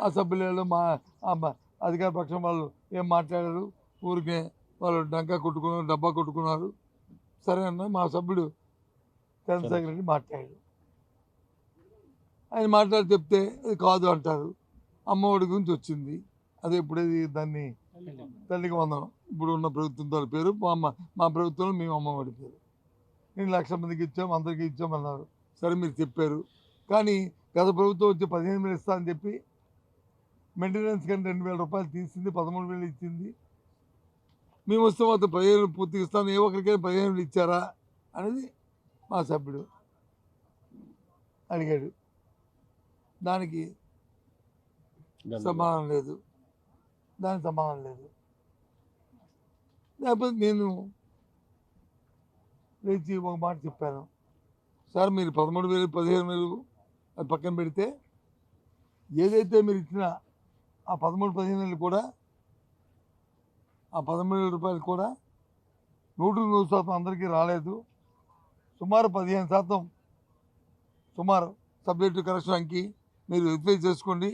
ఆ సభ్యులలో అధికార పక్షం వాళ్ళు ఏం మాట్లాడారు, ఊరికే వాళ్ళు డబ్బా కొట్టుకున్నారు. సరే అన్న మా సభ్యుడు చంద్రశేఖర్ రెడ్డి మాట్లాడాడు. ఆయన మాట్లాడి చెప్తే అది కాదు అంటారు. అమ్మఒడి గురించి వచ్చింది, అది ఎప్పుడేది దాన్ని తల్లికి వందనం ఇప్పుడు ఉన్న ప్రభుత్వంతో పేరు, మా ప్రభుత్వంలో మేము అమ్మఒడి పేరు. నేను 1,00,000 మందికి ఇచ్చాం, అందరికీ ఇచ్చామన్నారు. సరే మీరు చెప్పారు, కానీ గత ప్రభుత్వం వచ్చి 15,000 ఇస్తా అని చెప్పి మెయింటెనెన్స్ కానీ 2,000 రూపాయలు తీసింది, 13,000 ఇచ్చింది. మేము వస్తే మాత్రం 15,000 పూర్తిగా ఇస్తాను, ఏ ఒక్కరికైనా 15,000 ఇచ్చారా అనేది మా సభ్యుడు అడిగాడు. దానికి సమాధానం లేదు, లేకపోతే నేను లేచి ఒక మాట చెప్పాను, సార్ మీరు 13,000 15,000 అది పక్కన పెడితే ఏదైతే మీరు ఇచ్చిన ఆ 13,000-15,000 కూడా, ఆ 13,000 రూపాయలు కూడా 100% అందరికీ రాలేదు. సుమారు 15% సుమారు సబ్జెక్టు కరెక్షన్కి మీరు వెరిఫై చేసుకోండి.